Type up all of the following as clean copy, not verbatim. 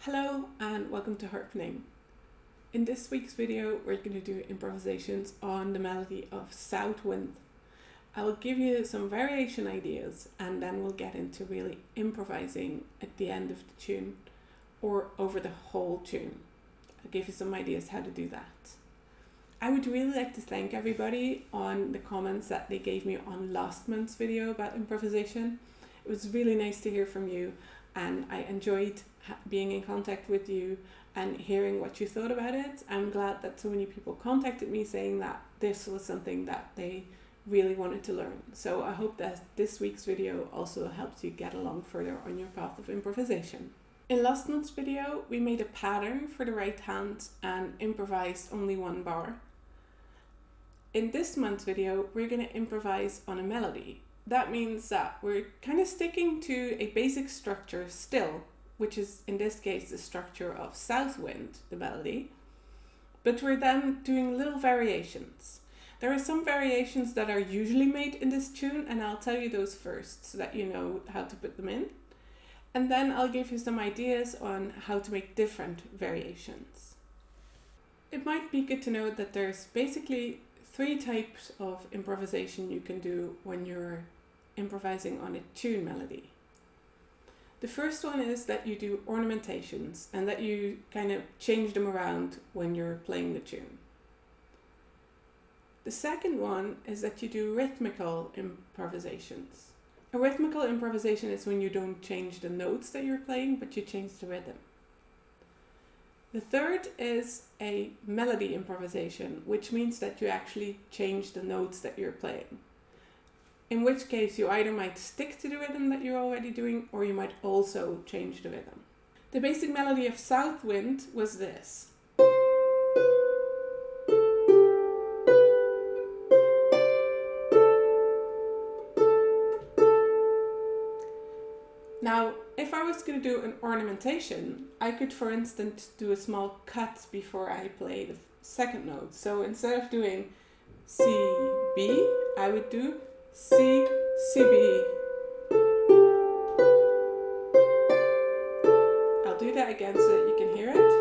Hello and welcome to Harpening. In this week's video we're going to do improvisations on the melody of South Wind. I will give you some variation ideas and then we'll get into really improvising at the end of the tune or over the whole tune. I'll give you some ideas how to do that. I would really like to thank everybody on the comments that they gave me on last month's video about improvisation. It was really nice to hear from you and I enjoyed being in contact with you and hearing what you thought about it. I'm glad that so many people contacted me saying that this was something that they really wanted to learn. So I hope that this week's video also helps you get along further on your path of improvisation. In last month's video, we made a pattern for the right hand and improvised only one bar. In this month's video, we're going to improvise on a melody. That means that we're kind of sticking to a basic structure still, which is in this case the structure of South Wind, the melody, but we're then doing little variations. There are some variations that are usually made in this tune and I'll tell you those first so that you know how to put them in. And then I'll give you some ideas on how to make different variations. It might be good to know that there's basically 3 types of improvisation you can do when you're improvising on a tune melody. The first one is that you do ornamentations and that you kind of change them around when you're playing the tune. The second one is that you do rhythmical improvisations. A rhythmical improvisation is when you don't change the notes that you're playing, but you change the rhythm. The third is a melody improvisation, which means that you actually change the notes that you're playing. In which case you either might stick to the rhythm that you're already doing or you might also change the rhythm. The basic melody of South Wind was this. Now, if I was going to do an ornamentation, I could, for instance, do a small cut before I play the second note. So instead of doing C, B, I would do C, C, B. I'll do that again so that you can hear it.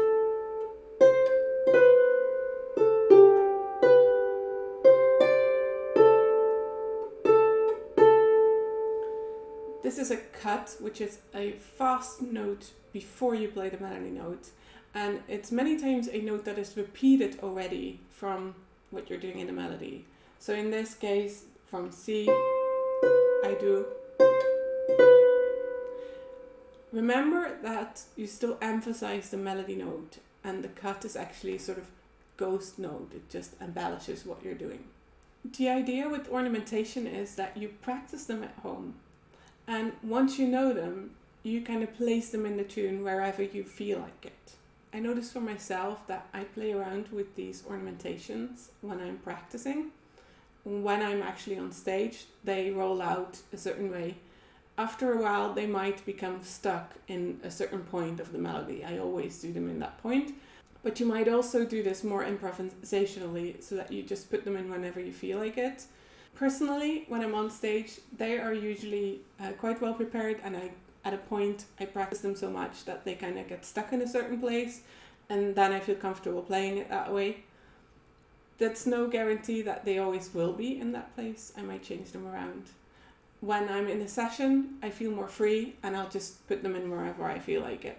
This is a cut, which is a fast note before you play the melody note. And it's many times a note that is repeated already from what you're doing in the melody. So in this case, from C, I do. Remember that you still emphasize the melody note and the cut is actually sort of ghost note. It just embellishes what you're doing. The idea with ornamentation is that you practice them at home. And once you know them, you kind of place them in the tune wherever you feel like it. I notice for myself that I play around with these ornamentations when I'm practicing. When I'm actually on stage, they roll out a certain way. After a while, they might become stuck in a certain point of the melody. I always do them in that point. But you might also do this more improvisationally so that you just put them in whenever you feel like it. Personally, when I'm on stage, they are usually quite well prepared and at a point I practice them so much that they kind of get stuck in a certain place and then I feel comfortable playing it that way. That's no guarantee that they always will be in that place. I might change them around. When I'm in a session, I feel more free and I'll just put them in wherever I feel like it.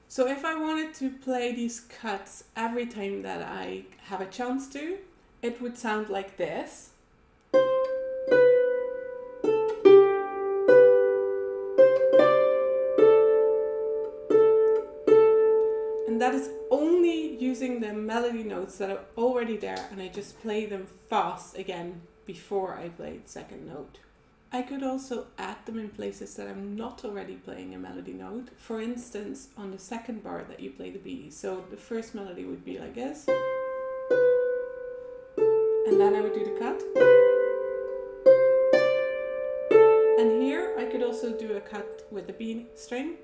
So if I wanted to play these cuts every time that I have a chance to, it would sound like this. And that is only using the melody notes that are already there and I just play them fast again before I play the second note. I could also add them in places that I'm not already playing a melody note. For instance, on the second bar that you play the B. So the first melody would be like this. And then I would do the cut. And here I could also do a cut with the B string.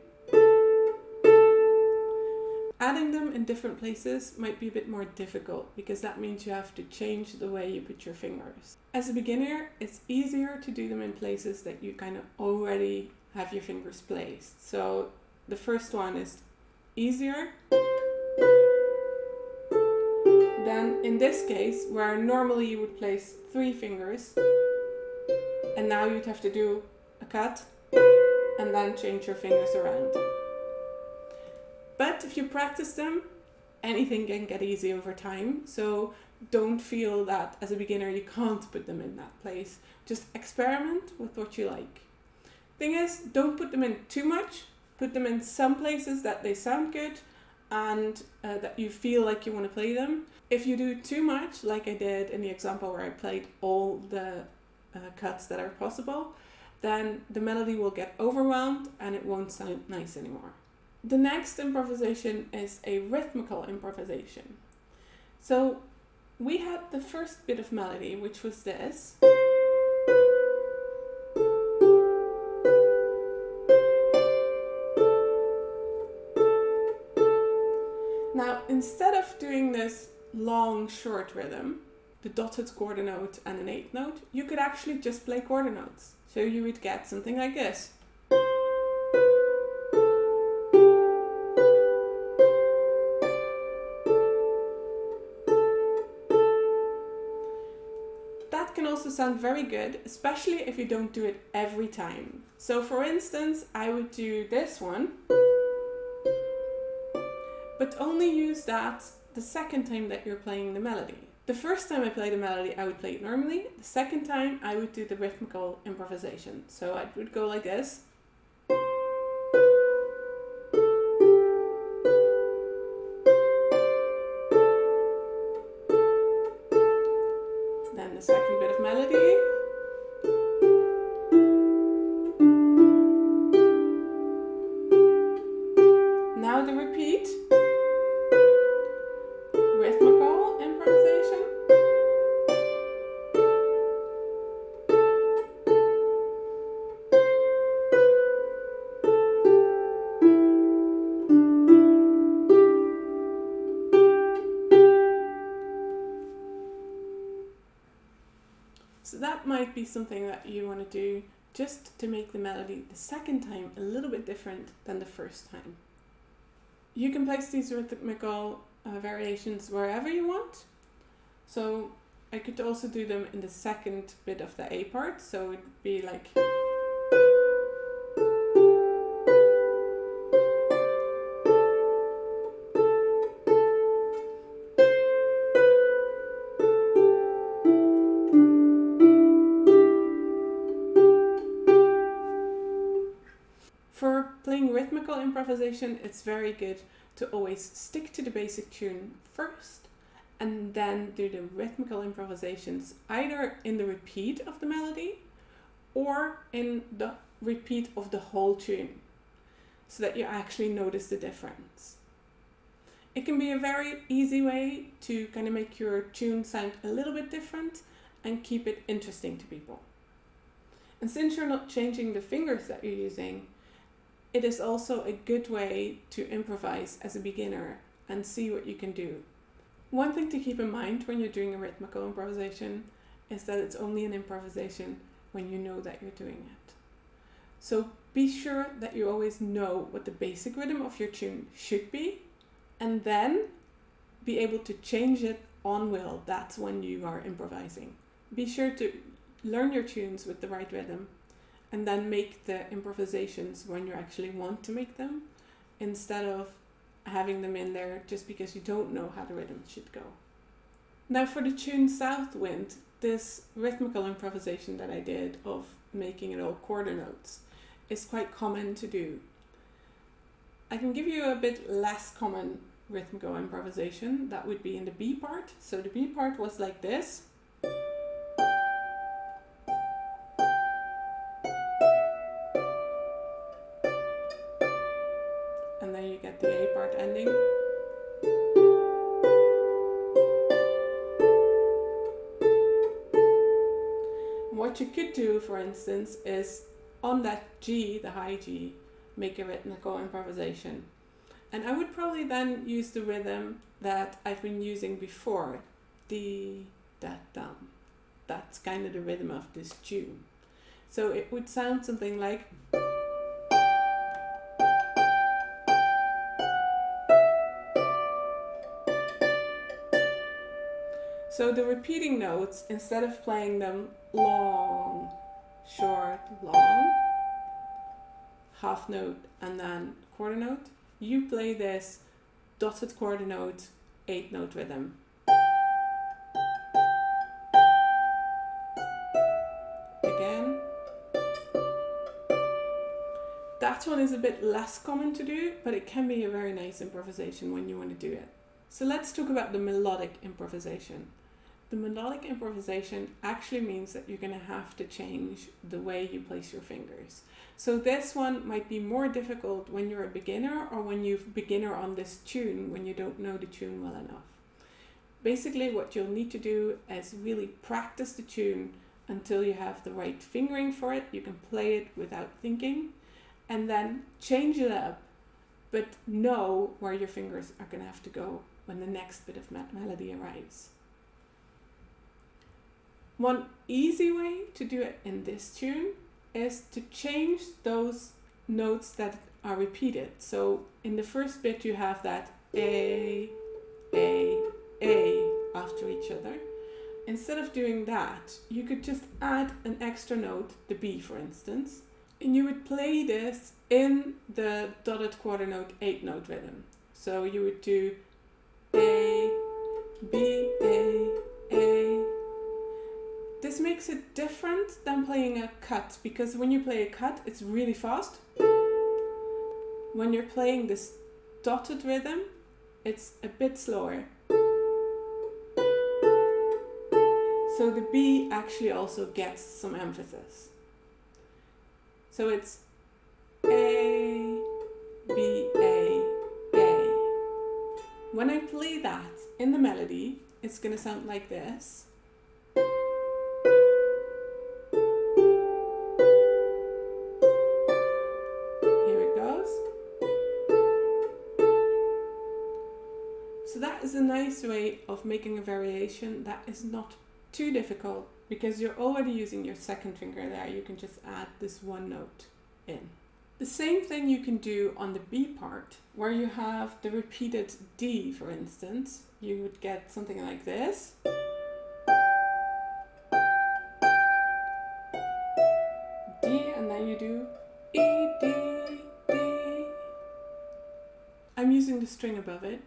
Adding them in different places might be a bit more difficult because that means you have to change the way you put your fingers. As a beginner, it's easier to do them in places that you kind of already have your fingers placed. So the first one is easier, then in this case, where normally you would place 3 fingers, and now you'd have to do a cut and then change your fingers around. But if you practice them, anything can get easy over time. So don't feel that as a beginner you can't put them in that place. Just experiment with what you like. Thing is, don't put them in too much. Put them in some places that they sound good and that you feel like you want to play them. If you do too much, like I did in the example where I played all the cuts that are possible, then the melody will get overwhelmed and it won't sound nice anymore. The next improvisation is a rhythmical improvisation. So we had the first bit of melody, which was this. Now, instead of doing this long, short rhythm, the dotted quarter note and an eighth note, you could actually just play quarter notes. So you would get something like this. That can also sound very good, especially if you don't do it every time. So for instance, I would do this one, but only use that the second time that you're playing the melody. The first time I played a melody, I would play it normally. The second time, I would do the rhythmical improvisation. So I would go like this. Then the second bit of melody. Now the repeat. Rhythmical improvisation. So that might be something that you want to do just to make the melody the second time a little bit different than the first time. You can place these rhythmical variations wherever you want. So I could also do them in the second bit of the A part. So it would be like... For playing rhythmical improvisation, it's very good to always stick to the basic tune first and then do the rhythmical improvisations either in the repeat of the melody or in the repeat of the whole tune so that you actually notice the difference. It can be a very easy way to kind of make your tune sound a little bit different and keep it interesting to people. And since you're not changing the fingers that you're using, it is also a good way to improvise as a beginner and see what you can do. One thing to keep in mind when you're doing a rhythmical improvisation is that it's only an improvisation when you know that you're doing it. So be sure that you always know what the basic rhythm of your tune should be, and then be able to change it on will. That's when you are improvising. Be sure to learn your tunes with the right rhythm and then make the improvisations when you actually want to make them, instead of having them in there just because you don't know how the rhythm should go. Now for the tune South Wind, this rhythmical improvisation that I did of making it all quarter notes is quite common to do. I can give you a bit less common rhythmical improvisation. That would be in the B part. So the B part was like this. And then you get the A part ending. What you could do, for instance, is on that G, the high G, make a rhythmical improvisation. And I would probably then use the rhythm that I've been using before, D, da, dum. That's kind of the rhythm of this tune. So it would sound something like... So the repeating notes, instead of playing them long, short, long, half note and then quarter note, you play this dotted quarter note, 8-note rhythm. Again. That one is a bit less common to do, but it can be a very nice improvisation when you want to do it. So let's talk about the melodic improvisation. The melodic improvisation actually means that you're going to have to change the way you place your fingers. So this one might be more difficult when you're a beginner or when you're a beginner on this tune, when you don't know the tune well enough. Basically what you'll need to do is really practice the tune until you have the right fingering for it. You can play it without thinking and then change it up, but know where your fingers are going to have to go when the next bit of melody arrives. One easy way to do it in this tune is to change those notes that are repeated. So in the first bit you have that A after each other. Instead of doing that, you could just add an extra note, the B for instance, and you would play this in the dotted quarter note 8-note rhythm. So you would do A, B, A. This makes it different than playing a cut, because when you play a cut, it's really fast. When you're playing this dotted rhythm, it's a bit slower. So the B actually also gets some emphasis. So it's A, B, A. When I play that in the melody, it's going to sound like this. So that is a nice way of making a variation that is not too difficult, because you're already using your second finger there. You can just add this one note in. The same thing you can do on the B part, where you have the repeated D, for instance. You would get something like this. D, and then you do E, D, D. I'm using the string above it,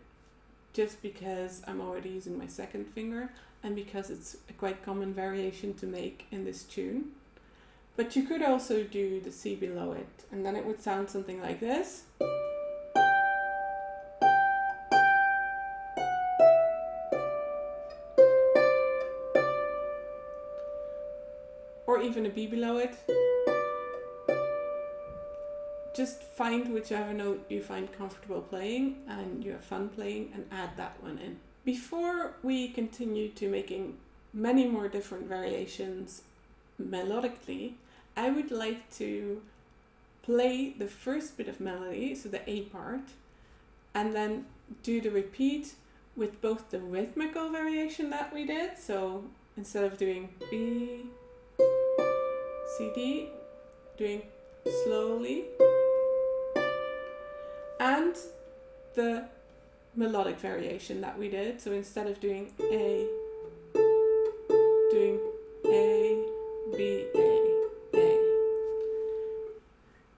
just because I'm already using my second finger and because it's a quite common variation to make in this tune. But you could also do the C below it, and then it would sound something like this. Or even a B below it. Just find whichever note you find comfortable playing and you have fun playing, and add that one in. Before we continue to making many more different variations melodically, I would like to play the first bit of melody, so the A part, and then do the repeat with both the rhythmical variation that we did. So instead of doing B, C, D, doing slowly, and the melodic variation that we did. So instead of doing A, doing A, B, A.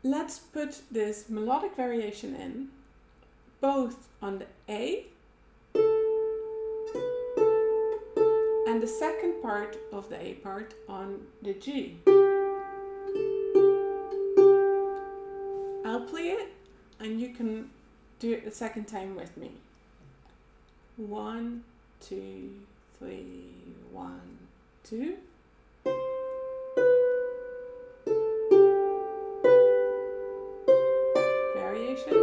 Let's put this melodic variation in, both on the A and the second part of the A part on the G. I'll play it and you can do it the second time with me. 1, 2, 3, 1, 2. Variation.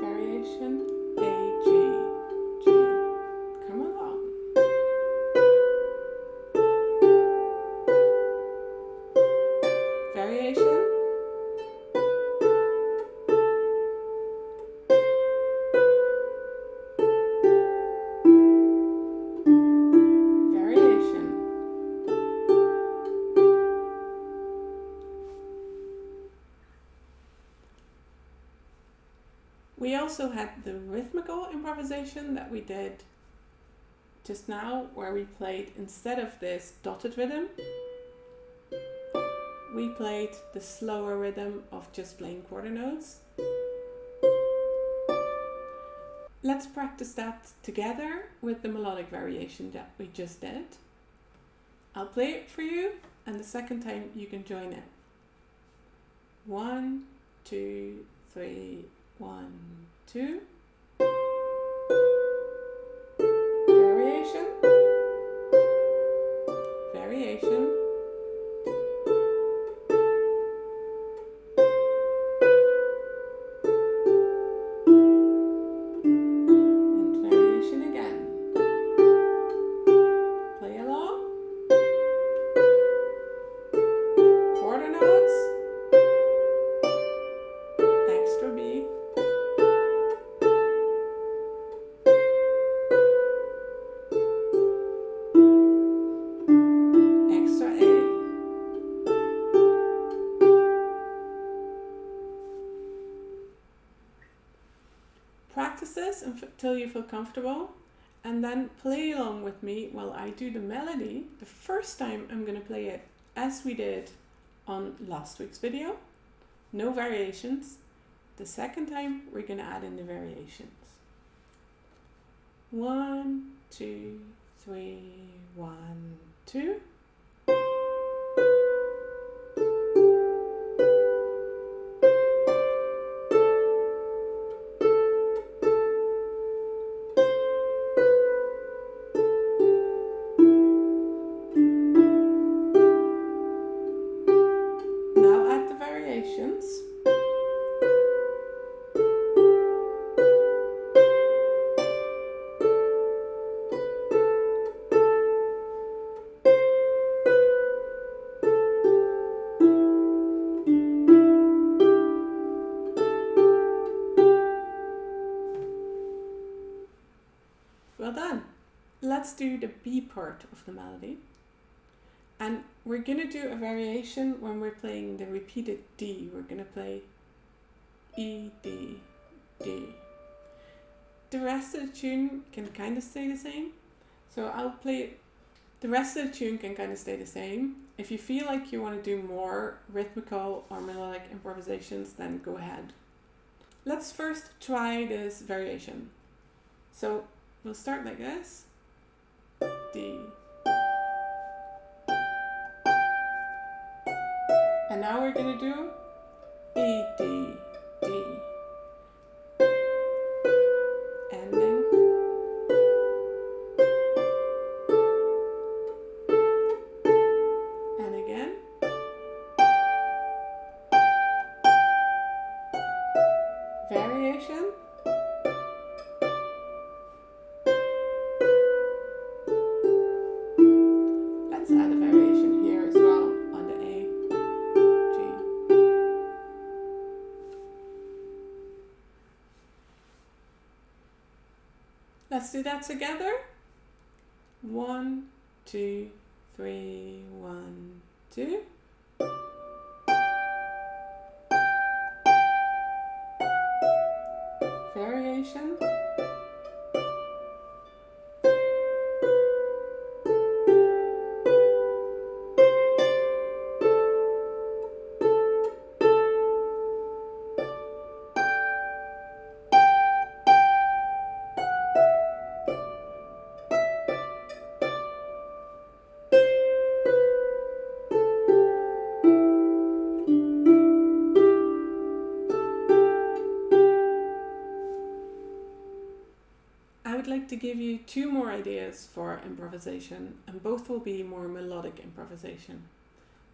Variation. A, G, G. Come along. Variation. we also had the rhythmical improvisation that we did just now, where we played, instead of this dotted rhythm, we played the slower rhythm of just playing quarter notes. Let's practice that together with the melodic variation that we just did. I'll play it for you, and the second time you can join in. 1, 2, 3, 1, 2. Variation. Variation. And variation again. Play along. Quarter notes. Extra B. Extra A. Practice this until you feel comfortable, and then play along with me while I do the melody. The first time I'm going to play it as we did on last week's video. No variations. The second time we're going to add in the variations. 1, 2, 3, 1, 2. Now add the variations. Well done. Let's do the B part of the melody. And we're going to do a variation when we're playing the repeated D. We're going to play E, D, D. The rest of the tune can kind of stay the same. So I'll play it. The rest of the tune can kind of stay the same. If you feel like you want to do more rhythmical or melodic improvisations, then go ahead. Let's first try this variation. So we'll start like this. D. And now we're going to do E, D, D. Ending. And again. Variation. Let's add a variation here as well on the A, G. Let's do that together. 1, 2, 3, 1, 2. Variation. I would like to give you 2 more ideas for improvisation, and both will be more melodic improvisation.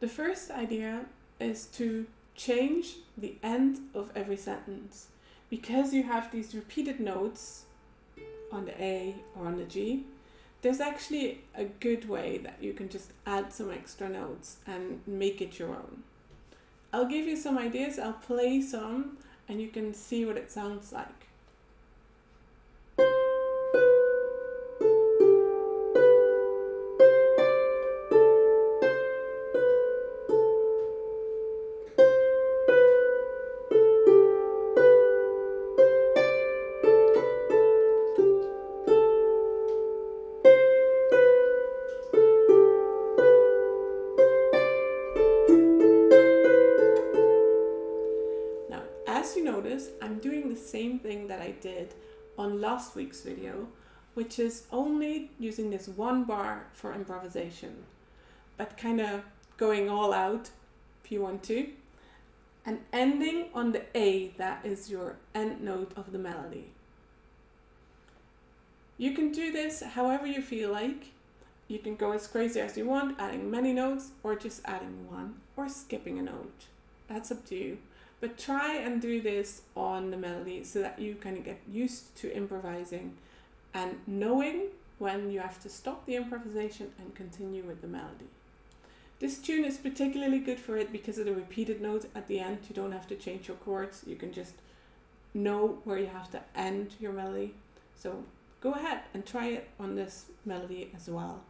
The first idea is to change the end of every sentence. Because you have these repeated notes on the A or on the G, there's actually a good way that you can just add some extra notes and make it your own. I'll give you some ideas, I'll play some, and you can see what it sounds like. same thing that I did on last week's video, which is only using this one bar for improvisation, but kind of going all out if you want to, and ending on the A, that is your end note of the melody. You can do this however you feel like. You can go as crazy as you want, adding many notes, or just adding one, or skipping a note. That's up to you. But try and do this on the melody so that you kind of get used to improvising and knowing when you have to stop the improvisation and continue with the melody. This tune is particularly good for it because of the repeated note at the end. You don't have to change your chords. You can just know where you have to end your melody. So go ahead and try it on this melody as well.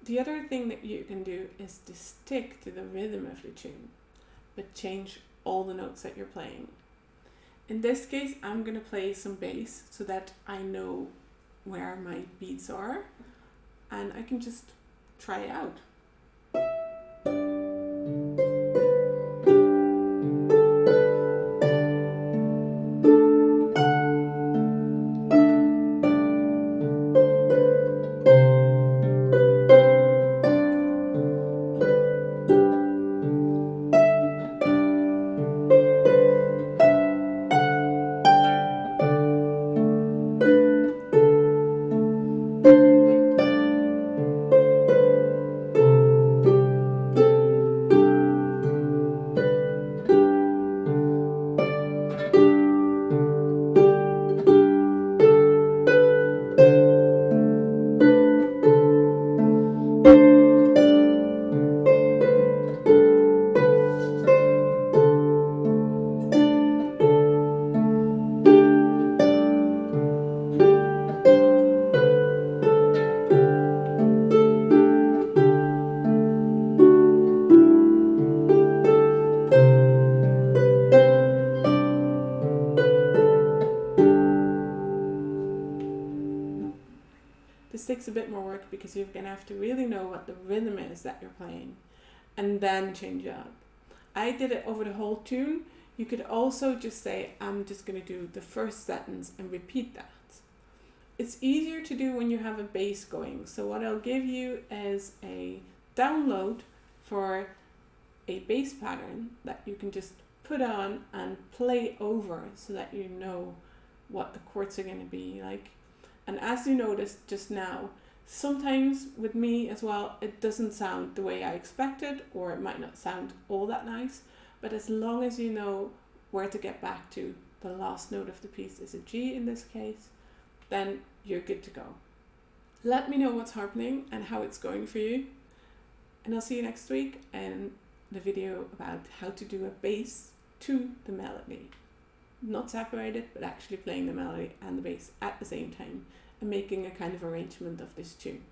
The other thing that you can do is to stick to the rhythm of the tune, but change all the notes that you're playing. In this case, I'm going to play some bass so that I know where my beats are, and I can just try it out. This takes a bit more work because you're going to have to really know what the rhythm is that you're playing and then change it up. I did it over the whole tune. You could also just say, I'm just going to do the first sentence and repeat that. It's easier to do when you have a bass going. So what I'll give you is a download for a bass pattern that you can just put on and play over so that you know what the chords are going to be like. And as you noticed just now, sometimes with me as well, it doesn't sound the way I expected, or it might not sound all that nice. But as long as you know where to get back to, the last note of the piece is a G in this case, then you're good to go. Let me know what's happening and how it's going for you. And I'll see you next week in the video about how to do a bass to the melody. Not separated, but actually playing the melody and the bass at the same time and making a kind of arrangement of this tune.